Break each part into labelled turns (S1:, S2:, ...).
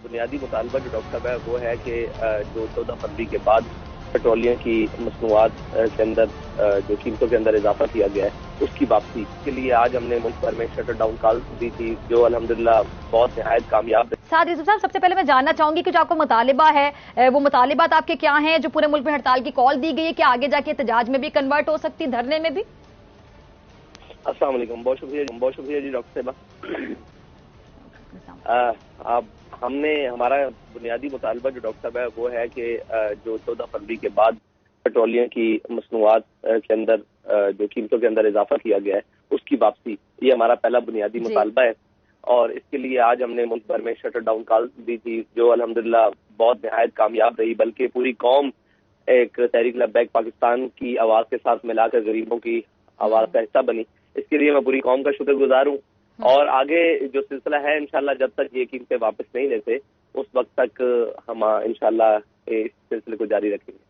S1: بنیادی مطالبہ جو ڈاکٹر صاحب ہے وہ ہے کہ جو 14 فروری کے بعد پیٹرولیم کی مصنوعات کے اندر جو قیمتوں کے اندر اضافہ کیا گیا ہے اس کی واپسی کے لیے آج ہم نے ملک بھر میں شٹر ڈاؤن کال دی تھی جو الحمدللہ بہت نہایت کامیاب ہے۔
S2: سعد یوسف صاحب، سب سے پہلے میں جاننا چاہوں گی کہ جو آپ کو مطالبہ ہے وہ مطالبات آپ کے کیا ہیں جو پورے ملک میں ہڑتال کی کال دی گئی ہے، کہ آگے جا کے احتجاج میں بھی کنورٹ ہو سکتی، دھرنے میں بھی؟
S1: السلام علیکم، بہت شکریہ جی ڈاکٹر صاحبہ۔ ہمارا بنیادی مطالبہ جو ڈاکٹر صاحب ہے وہ ہے کہ جو 14 فروری کے بعد پیٹرولیم کی مصنوعات کے اندر جو قیمتوں کے اندر اضافہ کیا گیا ہے اس کی واپسی، یہ ہمارا پہلا بنیادی مطالبہ ہے، اور اس کے لیے آج ہم نے ملک بھر میں شٹر ڈاؤن کال دی تھی جو الحمدللہ بہت نہایت کامیاب رہی، بلکہ پوری قوم ایک تحریک لبیک پاکستان کی آواز کے ساتھ ملا کر غریبوں کی آواز کا حصہ بنی۔ اس کے لیے میں پوری قوم کا شکر گزار ہوں، اور آگے جو سلسلہ ہے انشاءاللہ جب تک یہ قیمتیں واپس نہیں لیتے اس وقت تک ہم انشاءاللہ اس سلسلے کو جاری رکھیں گے۔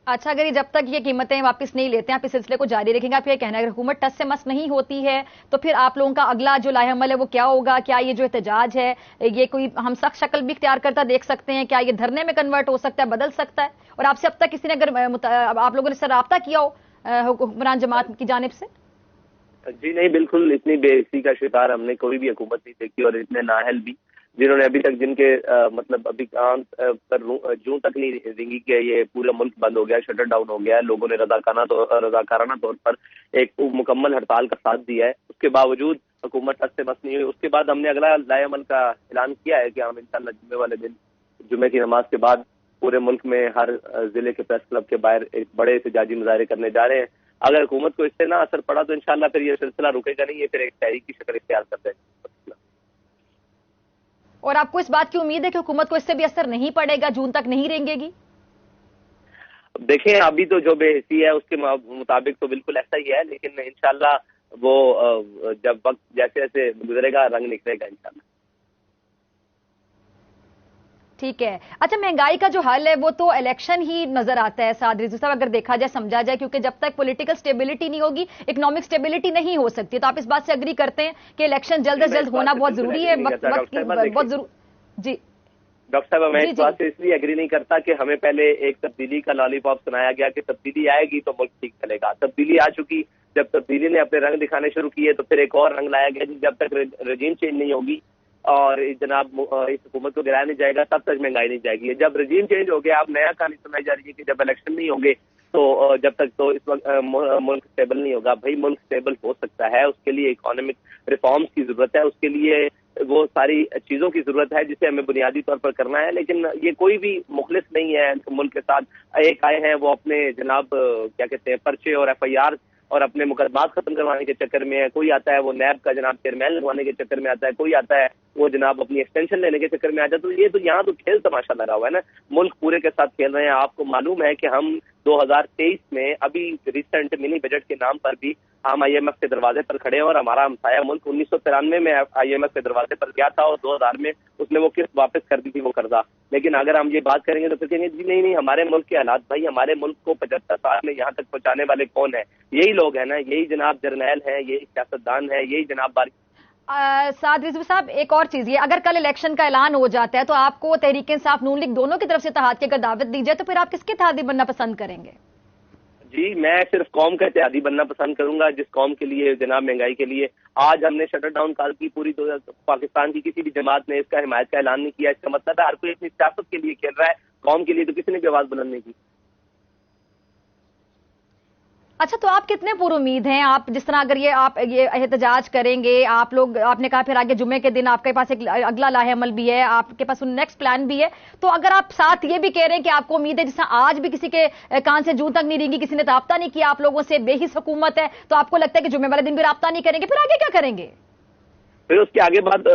S2: اچھا، اگر جب تک یہ قیمتیں واپس نہیں لیتے ہیں آپ اس سلسلے کو جاری رکھیں گے، آپ یہ کہنا ہے اگر حکومت ٹس سے مس نہیں ہوتی ہے تو پھر آپ لوگوں کا اگلا جو لاہ عمل ہے وہ کیا ہوگا؟ کیا یہ جو احتجاج ہے یہ کوئی ہم سخت شکل بھی اختیار کرتا دیکھ سکتے ہیں؟ کیا یہ دھرنے میں کنورٹ ہو سکتا ہے، بدل سکتا ہے؟ اور آپ سے اب تک کسی نے اگر آپ لوگوں نے اس سے رابطہ کیا ہو حکمران جماعت کی جانب سے؟
S1: جی نہیں، بالکل اتنی بے حسی کا شکار ہم نے کوئی بھی حکومت نہیں دیکھی، اور اتنے نااہل بھی جنہوں نے ابھی تک جن کے مطلب ابھی کان پر جوں تک نہیں رنگی کہ یہ پورا ملک بند ہو گیا، شٹر ڈاؤن ہو گیا ہے، لوگوں نے رضاکارانہ طور پر ایک مکمل ہڑتال کا ساتھ دیا ہے، اس کے باوجود حکومت ٹس سے مس نہیں ہوئی۔ اس کے بعد ہم نے اگلا لائحہ عمل کا اعلان کیا ہے کہ ہم انشاءاللہ جمعے والے دن، جمعے کی نماز کے بعد پورے ملک میں ہر ضلع کے پریس کلب کے باہر ایک بڑے احتجاجی مظاہرے کرنے جا رہے ہیں۔ اگر حکومت کو اس سے نہ اثر پڑا تو انشاءاللہ پھر یہ سلسلہ رکے گا نہیں، یہ پھر ایک تحریک کی شکل اختیار کر دے گا۔
S2: اور آپ کو اس بات کی امید ہے کہ حکومت کو اس سے بھی اثر نہیں پڑے گا، جون تک نہیں رینگے گی؟
S1: دیکھیں ابھی تو جو بے حسی ہے اس کے مطابق تو بالکل ایسا ہی ہے، لیکن انشاءاللہ وہ جب وقت جیسے جیسے گزرے گا رنگ نکلے گا انشاءاللہ۔
S2: ٹھیک ہے۔ اچھا، مہنگائی کا جو حل ہے وہ تو الیکشن ہی نظر آتا ہے سعد رضوی صاحب، اگر دیکھا جائے سمجھا جائے، کیونکہ جب تک پولیٹیکل سٹیبلٹی نہیں ہوگی اکنامک سٹیبلٹی نہیں ہو سکتی۔ تو آپ اس بات سے اگری کرتے ہیں کہ الیکشن جلد از جلد ہونا بہت ضروری ہے؟ بہت ضروری۔ جی
S1: ڈاکٹر صاحب، میں اس بات سے اس لیے ایگری نہیں کرتا کہ ہمیں پہلے ایک تبدیلی کا لالی پاپ سنایا گیا کہ تبدیلی آئے گی تو ملک ٹھیک چلے گا۔ تبدیلی آ چکی، جب تبدیلی نے اپنے رنگ دکھانے شروع کیے تو پھر ایک اور رنگ لایا گیا، جب تک رجیم چینج نہیں ہوگی اور جناب اس حکومت کو گرایا نہیں جائے گا تب تک مہنگائی نہیں جائے گی۔ جب رجیم چینج ہو گیا، اب نیا کہانی سنائی جا رہی ہے کہ جب الیکشن نہیں ہوں گے تو جب تک تو اس وقت ملک سٹیبل نہیں ہوگا۔ بھائی ملک سٹیبل ہو سکتا ہے، اس کے لیے اکنامک ریفارمز کی ضرورت ہے، اس کے لیے وہ ساری چیزوں کی ضرورت ہے جسے ہمیں بنیادی طور پر کرنا ہے، لیکن یہ کوئی بھی مخلص نہیں ہے ملک کے ساتھ۔ ایک آئے ہیں وہ اپنے جناب کیا کہتے ہیں پرچے اور ایف آئی آر اور اپنے مقدمات ختم کروانے کے چکر میں ہے، کوئی آتا ہے وہ نیب کا جناب چیئرمین لگوانے کے چکر میں آتا ہے، کوئی آتا ہے وہ جناب اپنی ایکسٹینشن لینے کے چکر میں آ جاتا ہے۔ تو یہ تو یہاں تو کھیل تماشا لگا ہوا ہے نا، ملک پورے کے ساتھ کھیل رہے ہیں۔ آپ کو معلوم ہے کہ ہم 2023 میں ابھی ریسنٹ منی بجٹ کے نام پر بھی ہم آئی ایم ایف کے دروازے پر کھڑے ہیں، اور ہمارا ہمسایہ ملک 1993 میں آئی ایم ایف کے دروازے پر گیا تھا اور 2000 میں اس نے وہ قسط واپس کر دی تھی وہ قرضہ۔ لیکن اگر ہم یہ بات کریں گے تو پھر کہیں گے جی نہیں ہمارے ملک کے حالات، بھائی ہمارے ملک کو 75 سال میں یہاں تک پہنچانے والے کون ہیں؟ یہی لوگ ہیں نا، یہی جناب جرنیل ہیں، یہی سیاستدان ہیں، یہی جناب
S2: سعد رضوی صاحب، ایک اور چیز، یہ اگر کل الیکشن کا اعلان ہو جاتا ہے تو آپ کو تحریک انصاف نون لیگ دونوں کی طرف سے اتحاد کی اگر دعوت دی جائے تو پھر آپ کس کے اتحادی بننا پسند کریں گے؟
S1: جی میں صرف قوم کا اتحادی بننا پسند کروں گا، جس قوم کے لیے جناب مہنگائی کے لیے آج ہم نے شٹر ڈاؤن کال کی، پوری پاکستان کی کسی بھی جماعت نے اس کا حمایت کا اعلان نہیں کیا۔ اس کا مطلب ہے ہر کوئی اپنی سیاست کے لیے کھیل رہا ہے، قوم کے لیے تو کسی نے بھی آواز بلند نہیں کی۔
S2: اچھا، تو آپ کتنے پر امید ہیں؟ آپ جس طرح اگر آپ یہ احتجاج کریں گے، آپ نے کہا پھر آگے جمعے کے دن آپ کے پاس ایک اگلا لاہ عمل بھی ہے، آپ کے پاس نیکسٹ پلان بھی ہے، تو اگر آپ ساتھ یہ بھی کہہ رہے ہیں کہ آپ کو امید ہے جس طرح آج بھی کسی کے کان سے جون تک نہیں رنگی، کسی نے رابطہ نہیں کیا آپ لوگوں سے، بے حس حکومت ہے، تو آپ کو لگتا ہے کہ جمعے والے دن بھی رابطہ نہیں کریں گے، پھر آگے کیا کریں گے؟
S1: پھر اس کے آگے بعد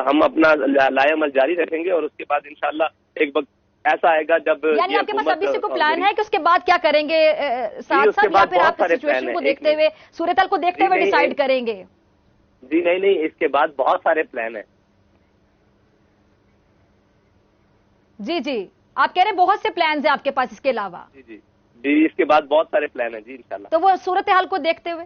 S1: ہم اپنا لاہ عمل جاری رکھیں گے، اور اس کے بعد انشاءاللہ ایک وقت ایسا آئے گا جب
S2: یعنی آپ کے پاس ابھی سے کوئی پلان ہے کہ اس کے بعد کیا کریں گے ساتھ ساتھ، یا پھر آپ سچویشن کو دیکھتے ہوئے صورتحال کو دیکھتے ہوئے ڈیسائیڈ کریں گے؟
S1: جی نہیں، اس کے بعد بہت سارے پلان ہیں۔
S2: جی آپ کہہ رہے ہیں بہت سے پلانز ہیں آپ کے پاس اس کے علاوہ؟
S1: جی اس کے بعد بہت سارے پلان ہیں جی انشاءاللہ۔
S2: تو وہ صورتحال کو دیکھتے ہوئے